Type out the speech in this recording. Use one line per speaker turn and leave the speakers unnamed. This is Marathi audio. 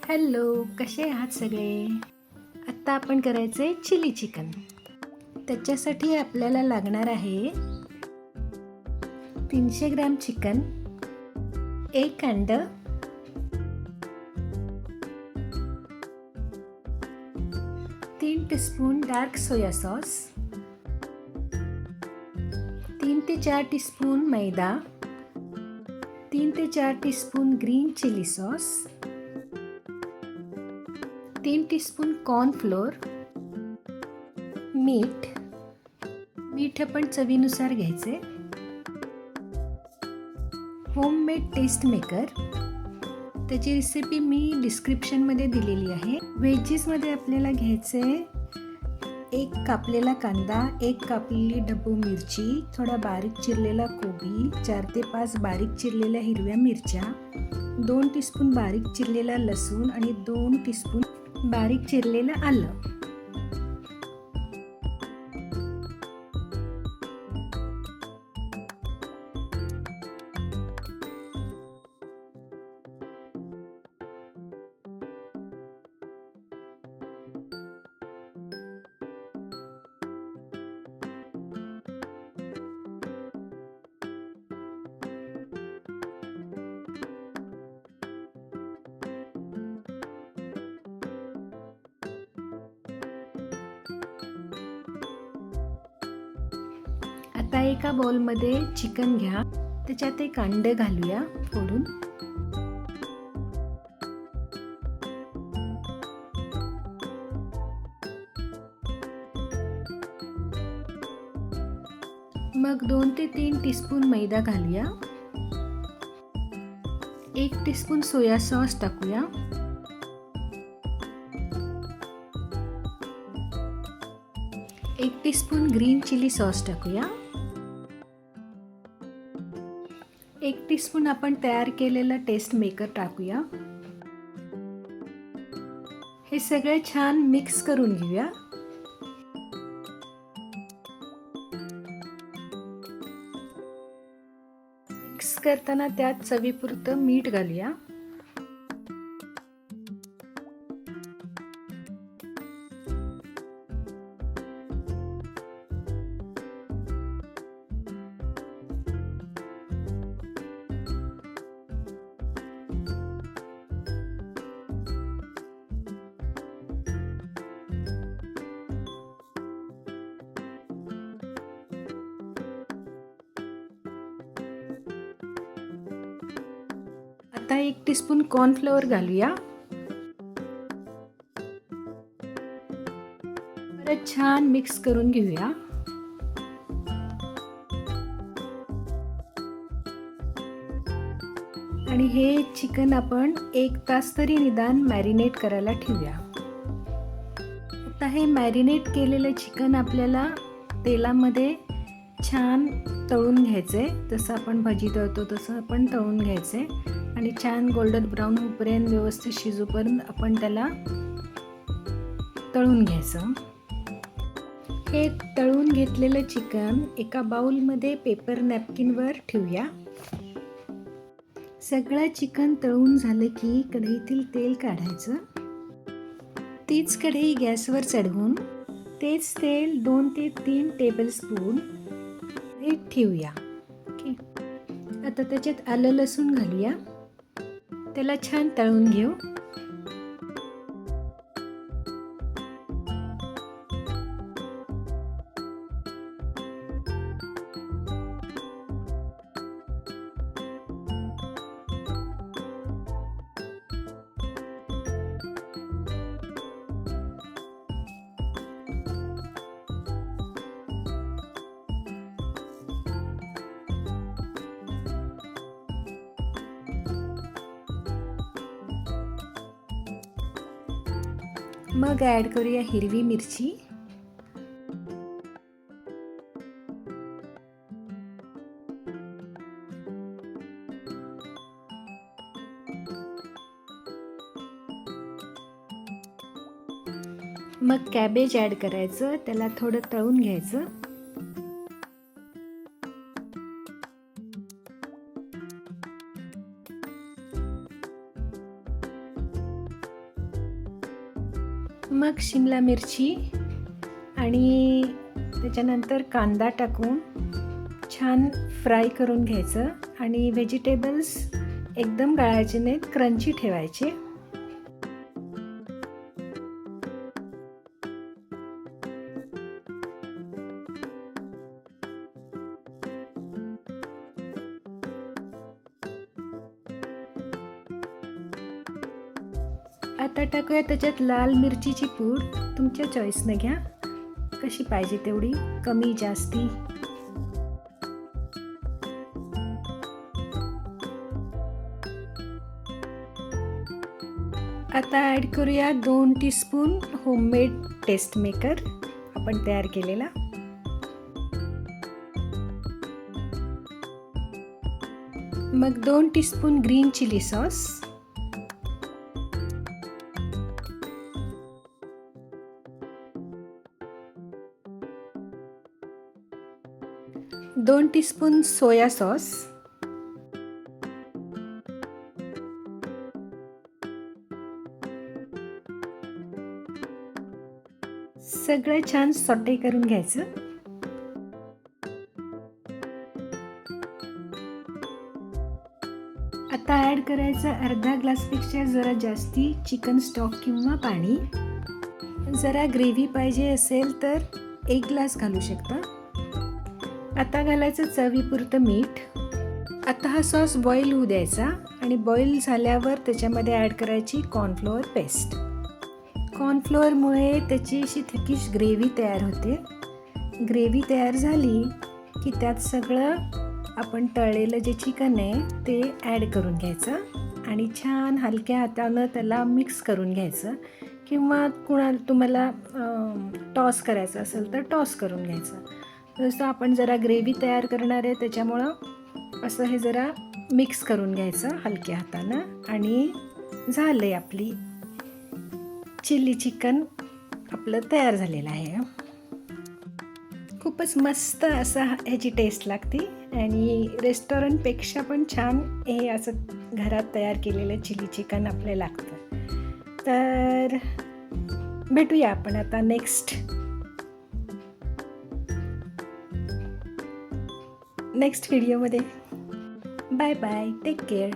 हॅलो, कसे आहात सगळे? आत्ता आपण करायचे चिली चिकन. त्याच्यासाठी आपल्याला लागणार आहे 300 ग्रॅम चिकन, 1 अंडं, 3 टीस्पून डार्क सोया सॉस, 3 ते 4 टीस्पून मैदा, 3 ते 4 teaspoon green chilli sauce, 3 teaspoon cornflour, मीठ आपण चवीनुसार घ्यायचे, होममेड टेस्ट मेकर. त्याची रेसिपी मी डिस्क्रिप्शनमध्ये दिलेली आहे. व्हेजेसमध्ये आपल्याला घ्यायचे 1 कापलेला कांदा, 1 कापलेली ढबू मिरची, थोडा बारीक चिरलेला कोबी, 4 ते 5 बारीक चिरलेल्या हिरव्या मिरच्या, 2 टीस्पून बारीक चिरलेला लसूण आणि 2 टीस्पून बारीक चिरलेलं आलं. आता एका बाउलमध्ये चिकन घ्या, त्याच्यात 1 अंडं घालूया फोडून. मग 2 ते 3 टीस्पून मैदा घालूया. 1 टीस्पून सोया सॉस टाकूया. 1 टीस्पून ग्रीन चिली सॉस टाकूया. 1 टीस्पून आपण तयार केलेलं टेस्ट मेकर टाकूया. हे सगळे छान मिक्स करून घेऊया. मिक्स करताना त्यात चवीपुरतं मीठ घालूया. आता 1 टीस्पून कॉर्नफ्लोअर घालूया. परत छान मिक्स करून घेऊया. आणि हे चिकन आपण 1 तास तरी निदान मॅरिनेट करायला ठेवूया. आता हे मॅरिनेट केलेलं चिकन आपल्याला तेलामध्ये छान तळून घ्यायचे. जसं आपण भजी तळतो तसं आपण तळून घ्यायचे आणि छान गोल्डन ब्राऊन होईपर्यंत, व्यवस्थित शिजूपर्यंत आपण त्याला तळून घ्यायचं. हे तळून घेतलेलं चिकन एका बाउलमध्ये पेपर नॅपकिनवर ठेवूया. सगळं चिकन तळून झालं की कढईतील तेल काढायचं. तीच कढई गॅसवर चढवून तेच तेल 2 ते 3 टेबलस्पून हे ठेवूया. ओके, आता त्याच्यात आलं लसूण घालूया. त्याला छान तळून घेऊ. मग ॲड करूया हिरवी मिरची. मग कॅबेज ॲड करायचं. त्याला थोडं तळून घ्यायचं. मग शिमला मिरची आणि त्याच्यानंतर कांदा टाकून छान फ्राय करून घ्यायचं आणि व्हेजिटेबल्स एकदम गाळायचे नाहीत, क्रंची ठेवायचे. आता टाकूया त्याच्यात लाल मिरचीची पूड. तुमच्या चॉईसने घ्या, कशी पाहिजे तेवढी, कमी जास्ती. आता ॲड करूया 2 टीस्पून होममेड टेस्ट मेकर आपण तयार केलेला. मग 2 teaspoon green chilli sauce, 2 teaspoon soya sauce, सगळं छान सॉटे करून घ्यायचं. आता ॲड करायचं अर्धा ग्लासपेक्षा जरा जास्ती चिकन स्टॉक किंवा पाणी. जरा ग्रेव्ही पाहिजे असेल तर 1 ग्लास घालू शकता. आता घालायचं चवीपुरतं मीठ. आता हा सॉस बॉईल होऊ द्यायचा आणि बॉईल झाल्यावर त्याच्यामध्ये ॲड करायची कॉर्नफ्लोअर पेस्ट. कॉर्नफ्लोअरमुळे त्याची अशी थिकिश ग्रेव्ही तयार होते. ग्रेव्ही तयार झाली की त्यात सगळं आपण तळलेलं जे चिकन आहे ते ॲड करून घ्यायचं आणि छान हलक्या हातानं त्याला मिक्स करून घ्यायचं, किंवा तुम्हाला टॉस करायचं असेल तर टॉस करून घ्यायचं. जसं आपण जरा ग्रेव्ही तयार करणार आहे त्याच्यामुळं असं हे जरा मिक्स करून घ्यायचं हलक्या हातानं. आणि झालं आहे आपली चिली चिकन आपलं तयार झालेलं आहे. खूपच मस्त असं ह्याची टेस्ट लागते आणि रेस्टॉरंटपेक्षा पण छान हे असं घरात तयार केलेलं चिली चिकन आपल्याला लागतं. तर भेटूया आपण आता नेक्स्ट व्हिडिओमध्ये. Bye bye, take care.